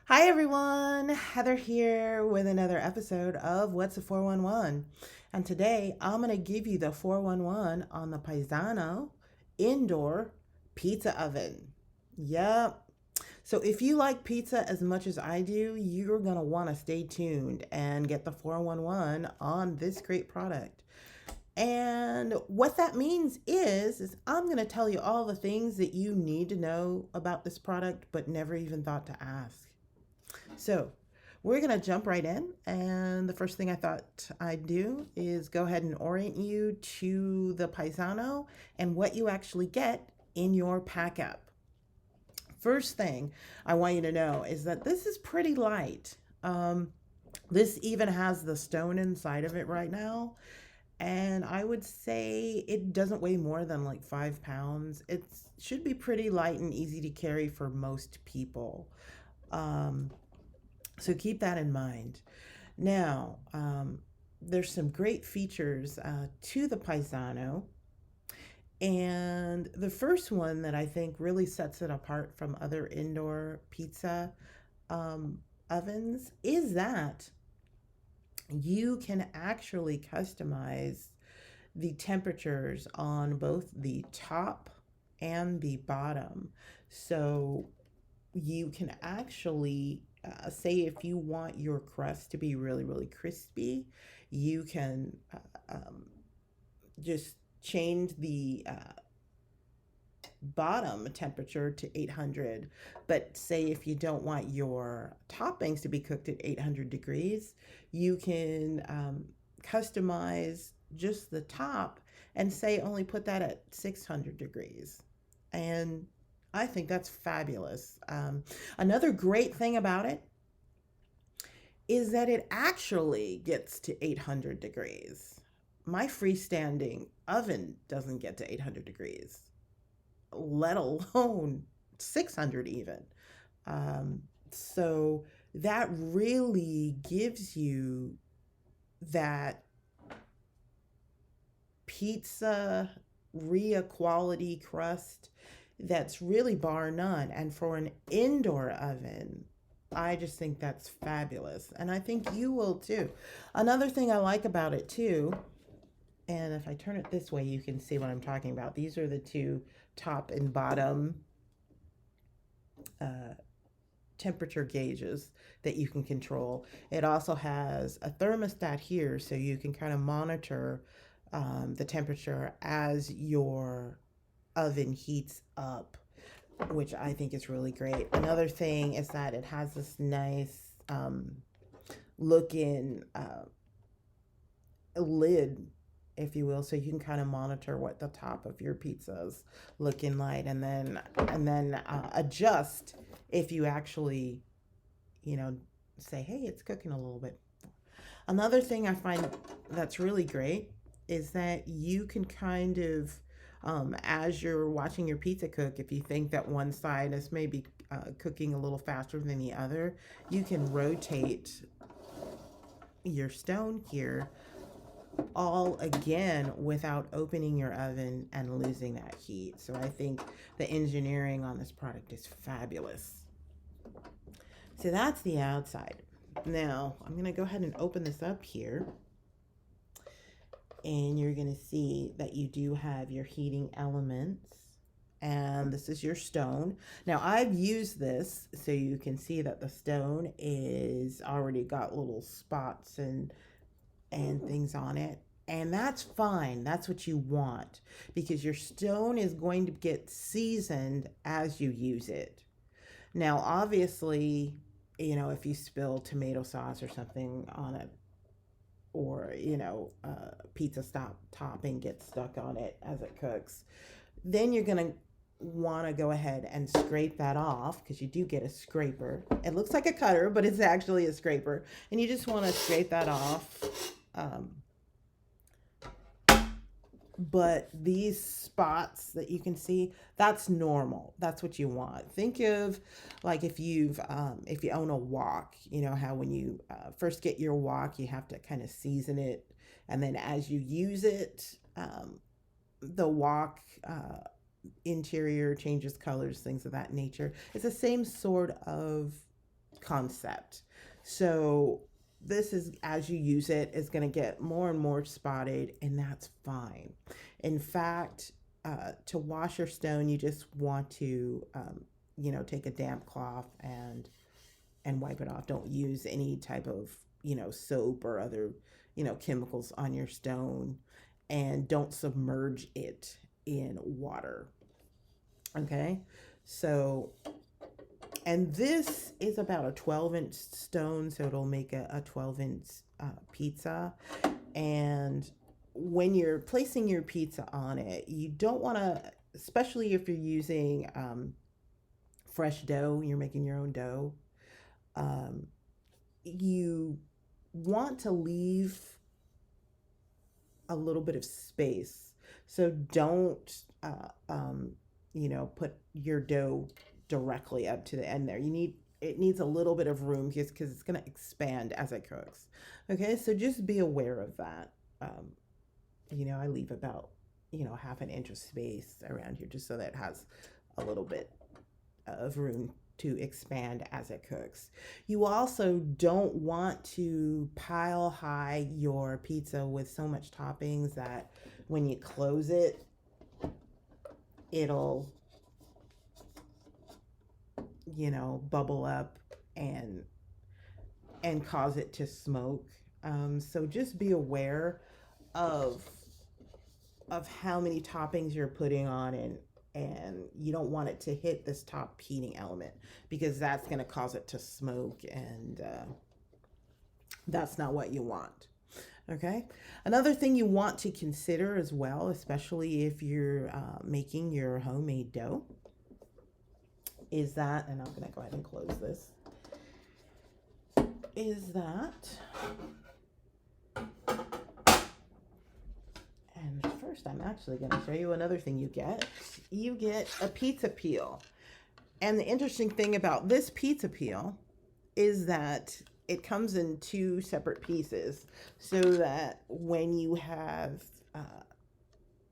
Hi everyone, Heather here with another episode of What's a 411. And today I'm going to give you the 411 on the Piezano Indoor Pizza Oven. Yep. So if you like pizza as much as I do, you're going to want to stay tuned and get the 411 on this great product. And what that means is I'm going to tell you all the things that you need to know about this product but never even thought to ask. So we're going to jump right in. And the first thing I thought I'd do is go ahead and orient you to the Paisano and what you actually get in your pack up. First thing I want you to know is that this is pretty light. This even has the stone inside of it right now. And I would say it doesn't weigh more than like 5 pounds. It should be pretty light and easy to carry for most people. Um, So keep that in mind. Now, there's some great features to the Paisano. And the first one that I think really sets it apart from other indoor pizza um, ovens is that you can actually customize the temperatures on both the top and the bottom. So you can actually say if you want your crust to be really, really crispy, you can just change the bottom temperature to 800. But say if you don't want your toppings to be cooked at 800 degrees, you can customize just the top and say only put that at 600 degrees. And I think that's fabulous. Another great thing about it is that it actually gets to 800 degrees. My freestanding oven doesn't get to 800 degrees, let alone 600 even. So that really gives you that pizza quality crust that's really bar none. And for an indoor oven, I just think that's fabulous. And I think you will too. Another thing I like about it too, and if I turn it this way, you can see what I'm talking about. These are the two top and bottom uh, temperature gauges that you can control. It also has a thermostat here, so you can kind of monitor the temperature as your oven heats up, which I think is really great. Another thing is that it has this nice looking lid, if you will, so you can kind of monitor what the top of your pizza's looking like, and then adjust if you actually, you know, say, hey, it's cooking a little bit. Another thing I find that's really great is that you can kind of, as you're watching your pizza cook, if you think that one side is maybe cooking a little faster than the other, you can rotate your stone here all again without opening your oven and losing that heat. So I think the engineering on this product is fabulous. So that's the outside. Now I'm going to go ahead and open this up here, and you're going to see that you do have your heating elements, and this is your stone. Now I've used this so you can see that the stone is already got little spots and things on it. And that's fine. That's what you want because your stone is going to get seasoned as you use it. Now, obviously, if you spill tomato sauce or something on it, or, pizza stop topping gets stuck on it as it cooks, then you're going to want to go ahead and scrape that off because you do get a scraper. It looks like a cutter, but it's actually a scraper. And you just want to scrape that off. But these spots that you can see, that's normal. That's what you want. Think of like if you own a wok, you know how when you first get your wok, you have to kind of season it, and then as you use it, the wok interior changes colors, things of that nature. It's the same sort of concept. So this is, as you use it, is going to get more and more spotted, and that's fine. In fact, to wash your stone, you just want to, take a damp cloth and wipe it off. Don't use any type of, soap or other, chemicals on your stone, and don't submerge it in water. Okay. So, and this is about a 12-inch stone, so it'll make a 12-inch pizza. And when you're placing your pizza on it, you don't want to, especially if you're using fresh dough, you're making your own dough, you want to leave a little bit of space. So don't, put your dough directly up to the end there. It needs a little bit of room just because it's going to expand as it cooks. Okay, so just be aware of that. I leave about, half an inch of space around here just so that it has a little bit of room to expand as it cooks. You also don't want to pile high your pizza with so much toppings that when you close it, it'll, bubble up and cause it to smoke. So just be aware of how many toppings you're putting on, and you don't want it to hit this top heating element because that's going to cause it to smoke, and that's not what you want. Okay. Another thing you want to consider as well, especially if you're making your homemade dough, is that, and I'm going to go ahead and close this, is that, and first I'm actually going to show you another thing you get. You get a pizza peel. And the interesting thing about this pizza peel is that it comes in two separate pieces, so that when you have,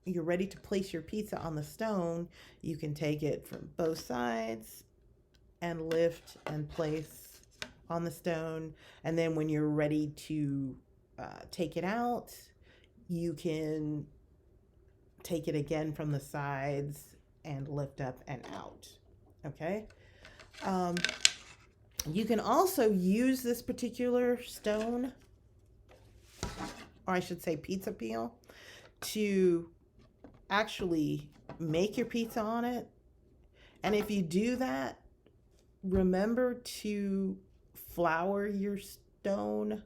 you're ready to place your pizza on the stone, you can take it from both sides and lift and place on the stone. And then when you're ready to take it out, you can take it again from the sides and lift up and out. Okay. You can also use this particular stone, or I should say pizza peel, to actually make your pizza on it. And if you do that, remember to flour your stone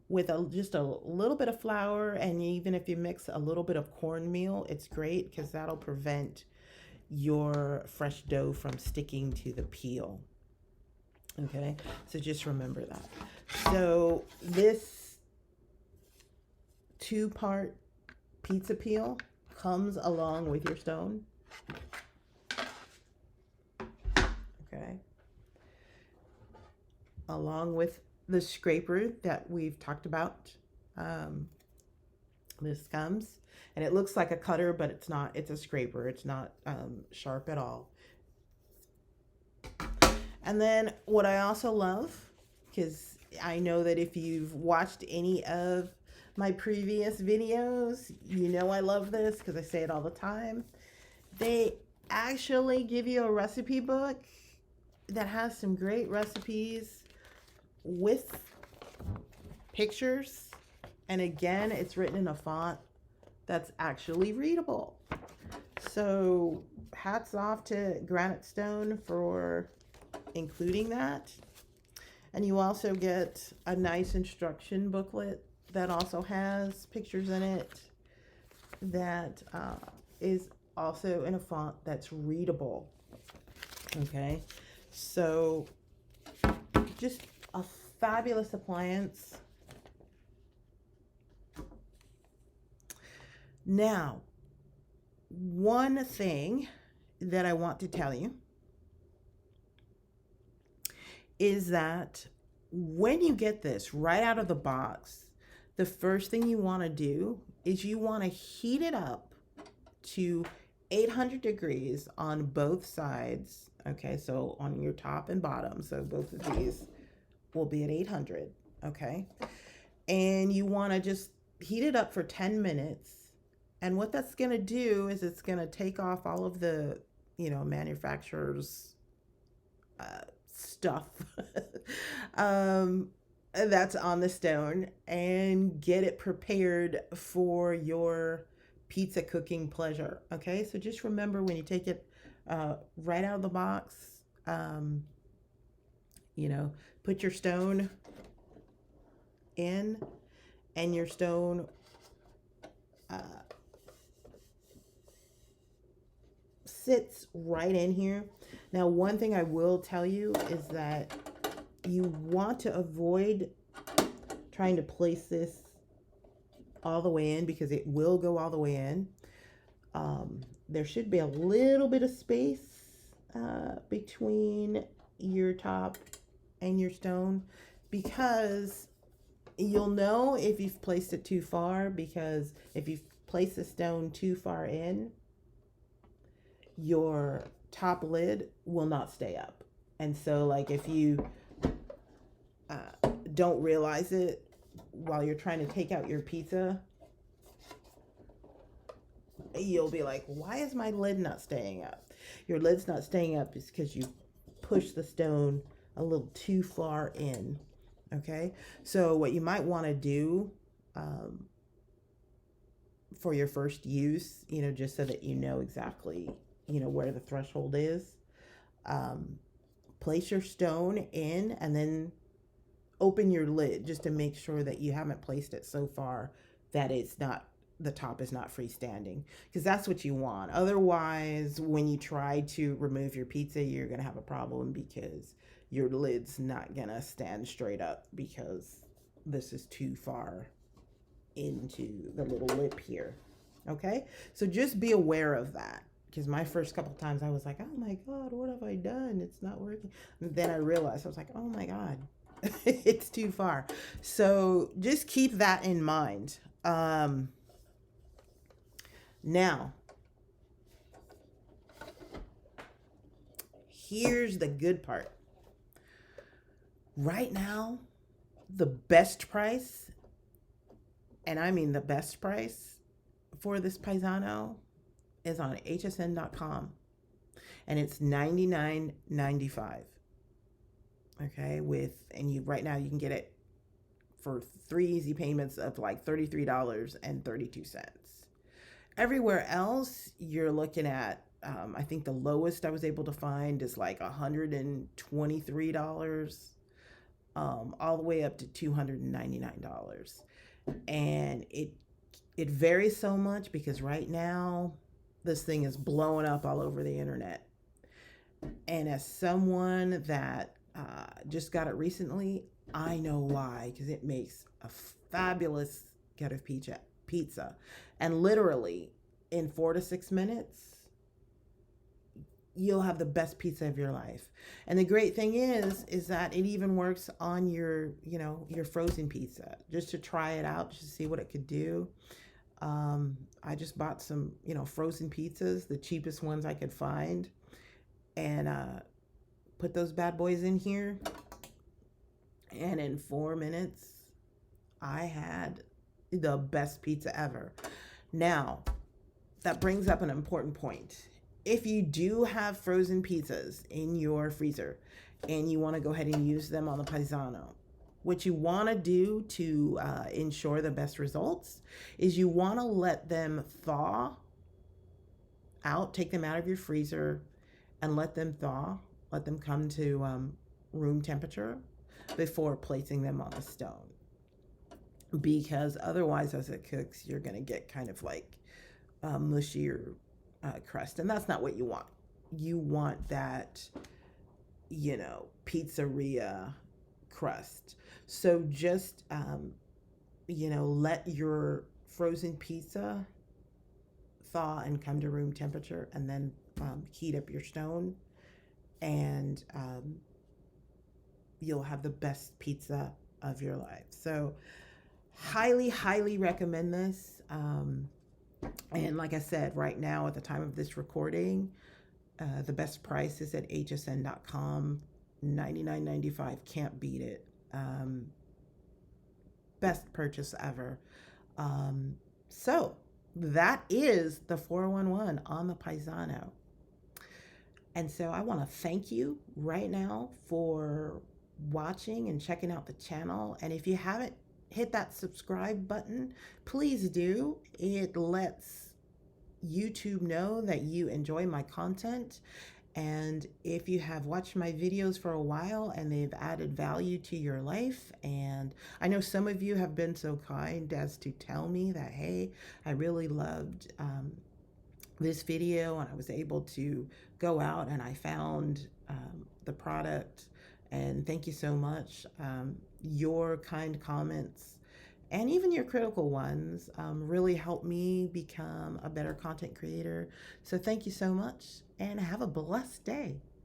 with just a little bit of flour, and even if you mix a little bit of cornmeal, it's great because that'll prevent your fresh dough from sticking to the peel. Okay, so just remember that. So this 2-part pizza peel comes along with your stone. Okay, along with the scraper that we've talked about. This comes, and it looks like a cutter, but it's not. It's a scraper. It's not sharp at all. And then what I also love, because I know that if you've watched any of my previous videos, you know I love this because I say it all the time. They actually give you a recipe book that has some great recipes with pictures. And again, it's written in a font that's actually readable. So hats off to Granite Stone for including that. And you also get a nice instruction booklet that also has pictures in it that is also in a font that's readable. Okay, so just a fabulous appliance. Now, one thing that I want to tell you is that when you get this right out of the box, the first thing you want to do is you want to heat it up to 800 degrees on both sides. Okay, so on your top and bottom, so both of these. will be at 800. Okay. And you want to just heat it up for 10 minutes. And what that's going to do is it's going to take off all of the, manufacturer's stuff um, that's on the stone and get it prepared for your pizza cooking pleasure. Okay, so just remember when you take it right out of the box, um, put your stone in, and your stone uh, sits right in here. Now, one thing I will tell you is that you want to avoid trying to place this all the way in, because it will go all the way in. There should be a little bit of space between your top and your stone, because you'll know if you've placed it too far, because if you've placed the stone too far in, your top lid will not stay up. And so, like, if you don't realize it while you're trying to take out your pizza, you'll be like, why is my lid not staying up? Your lid's not staying up is because you push the stone a little too far in. Okay, so what you might want to do for your first use, just so that you know exactly, where the threshold is, place your stone in and then open your lid just to make sure that you haven't placed it so far that the top is not freestanding, because that's what you want. Otherwise, when you try to remove your pizza, you're going to have a problem, because your lid's not going to stand straight up because this is too far into the little lip here. Okay, so just be aware of that, because my first couple times I was like, oh my God, what have I done? It's not working. And then I realized, I was like, oh my God, it's too far. So just keep that in mind. Now, here's the good part. Right now, the best price, and I mean the best price for this Piezano, is on hsn.com, and it's $99.95. Okay, right now you can get it for 3 easy payments of like $33.32. Everywhere else, you're looking at, I think the lowest I was able to find is like $123, all the way up to $299. And it varies so much, because right now this thing is blowing up all over the internet. And as someone that just got it recently, I know why, because it makes a fabulous cut of pizza. And literally in 4 to 6 minutes, you'll have the best pizza of your life. And the great thing is that it even works on your frozen pizza, just to try it out, just to see what it could do. I just bought some, frozen pizzas, the cheapest ones I could find, and put those bad boys in here. And in 4 minutes, I had the best pizza ever. Now, that brings up an important point. If you do have frozen pizzas in your freezer and you want to go ahead and use them on the Piezano, what you want to do to ensure the best results is you want to let them thaw out, take them out of your freezer and let them thaw, let them come to room temperature before placing them on the stone. Because otherwise, as it cooks, you're going to get kind of like mushier crust, and that's not what you want. You want that, pizzeria crust. So just, let your frozen pizza thaw and come to room temperature, and then heat up your stone, and you'll have the best pizza of your life. So highly, highly recommend this. And like I said, right now at the time of this recording, the best price is at hsn.com, $99.95. Can't beat it. best purchase ever. Um, so that is the 411 on the Paisano. And so I want to thank you right now for watching and checking out the channel. And if you haven't hit that subscribe button, please do. It lets YouTube know that you enjoy my content. And if you have watched my videos for a while and they've added value to your life, and I know some of you have been so kind as to tell me that, hey, I really loved this video and I was able to go out and I found the product. And thank you so much. Your kind comments and even your critical ones really help me become a better content creator. So thank you so much and have a blessed day.